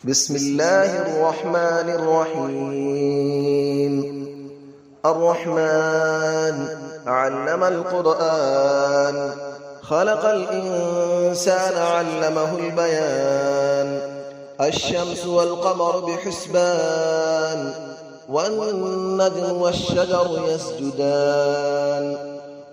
بسم الله الرحمن الرحيم. الرحمن علم القرآن، خلق الإنسان علمه البيان. الشمس والقمر بحسبان، والنجم والشجر يسجدان.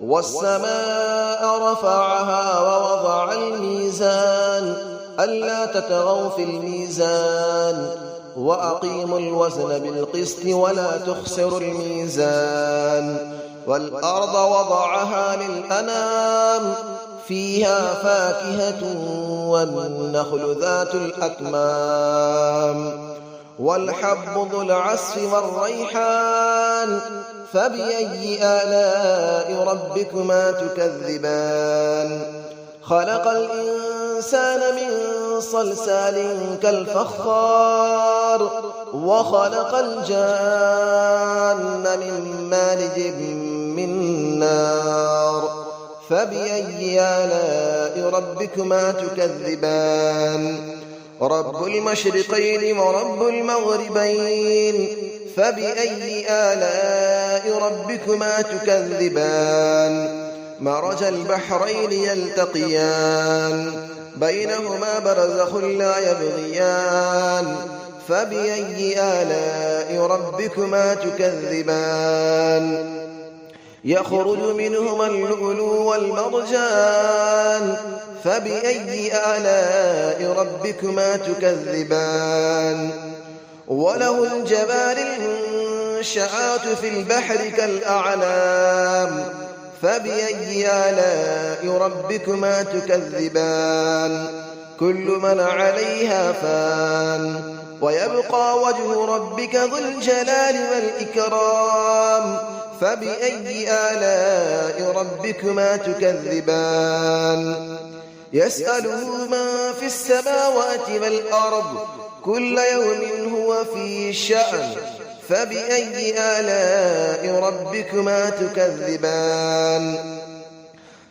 والسماء رفعها ووضع الميزان، ألا تطغوا في الميزان، وأقيموا الوزن بالقسط ولا تخسروا الميزان. والأرض وضعها للأنام، فيها فاكهة والنخل ذات الأكمام. والحب ذو العصف والريحان، فبأي آلاء ربكما تكذبان. خلق الإنسان من صلصال كالفخار، وخلق الجان من مارج من نار. فبأي آلاء ربكما تكذبان. رب المشرقين ورب المغربين، فبأي آلاء ربكما تكذبان. مرج البحرين يلتقيان، بينهما برزخ لا يبغيان. فبأي آلاء ربكما تكذبان. يخرج منهما اللؤلؤ والمرجان، فبأي آلاء ربكما تكذبان. وله الجوار المنشآت في البحر كالأعلام، فبأي آلاء ربكما تكذبان. كل من عليها فان، ويبقى وجه ربك ذو الجلال والإكرام. فبأي آلاء ربكما تكذبان. يسأله من في السماوات والأرض، كل يوم هو في شأن. فبأي آلاء ربكما تكذبان.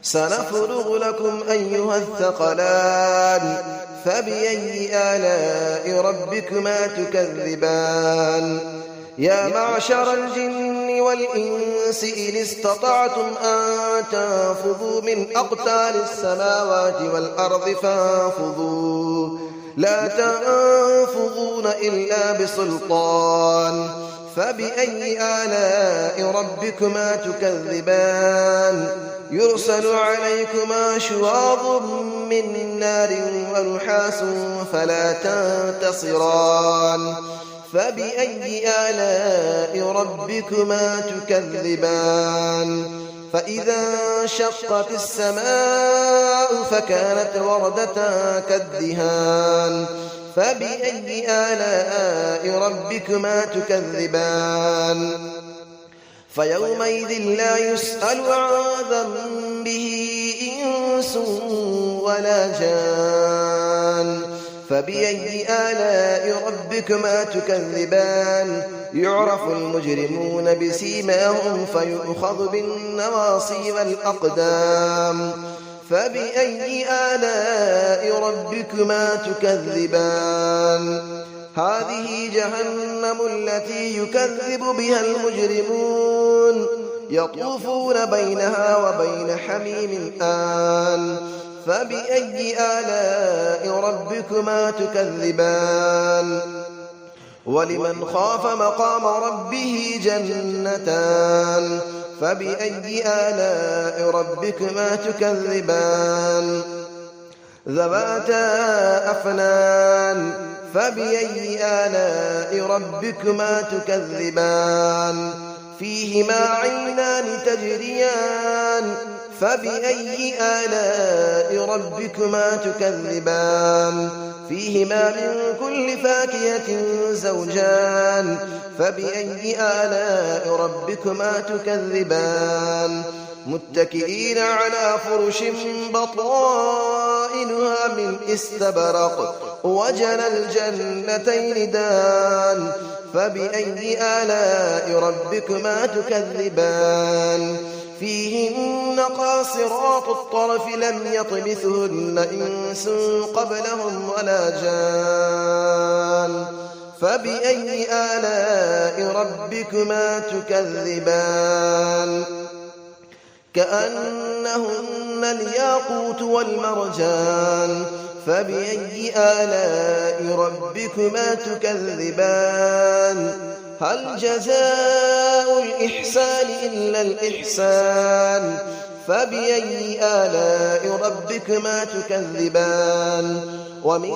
سنفرغ لكم أيها الثقلان، فبأي آلاء ربكما تكذبان. يا معشر الجن والإنس إن استطعتم أن تنفذوا من أقطار السماوات والأرض فانفذوا، لا تنفذون إلا بسلطان. فبأي آلاء ربكما تكذبان. يرسل عليكما شواظ من نار ونحاس فلا تنتصران. فبأي آلاء ربكما تكذبان. فإذا انشقت السماء فكانت وردة كالدهان. فبأي آلاء ربكما تكذبان. فيومئذ لا يسأل عن ذنبه إنس ولا جان. فبأي آلاء ربكما تكذبان. يعرف المجرمون بسيماهم فيؤخذ بالنواصي والأقدام. فبأي آلاء ربكما تكذبان. هذه جهنم التي يكذب بها المجرمون، يطوفون بينها وبين حميم آن. فبأي آلاء ربكما تكذبان. ولمن خاف مقام ربه جنتان. فبأي آلاء ربكما تكذبان. ذواتا أفنان. فبأي آلاء ربكما تكذبان. فيهما عينان تجريان. فبأي آلاء ربكما تكذبان. فيهما من كل فاكهة زوجان. فبأي آلاء ربكما تكذبان. متكئين على فرش بطائنها من استبرق، وجنى الجنتين دان. فبأي آلاء ربكما تكذبان. فيهن قاصرات الطرف لم يطمثهن إنس قبلهم ولا جان. فبأي آلاء ربكما تكذبان كأنهن الياقوت والمرجان فبأي آلاء ربكما تكذبان هل جزاء الإحسان إلا الإحسان فبأي آلاء ربكما تكذبان ومن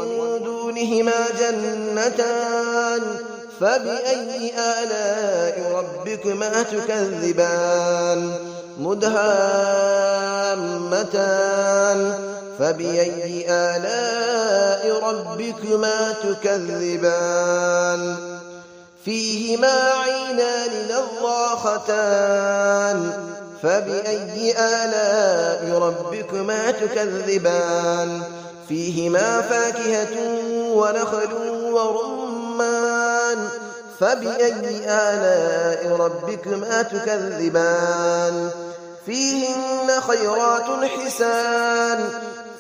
دونهما جنتان فبأي آلاء ربكما تكذبان مدهامتان فبأي آلاء ربكما تكذبان فيهما عينان نضاختان فبأي آلاء ربكما تكذبان فيهما فاكهة ونخل ورمان فبأي آلاء ربكما تكذبان فيهن خيرات حسان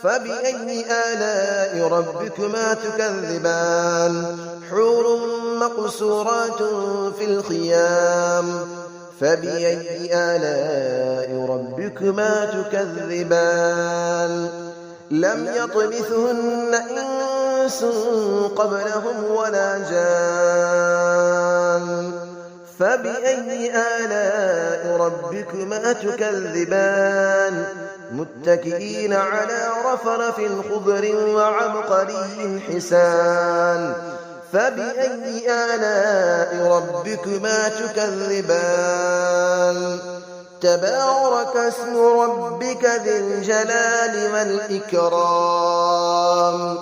فبأي آلاء ربكما تكذبان حور مقصورات في الخيام فبأي آلاء ربكما تكذبان لم يطمثهن إنس قبلهم ولا جان فبأي آلاء ربكما تكذبان متكئين على رفرف خضر وعبقري حسان فبأي آلاء ربكما تكذبان تبارك اسم ربك ذي الجلال والإكرام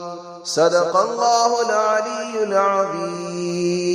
صدق الله العلي العظيم.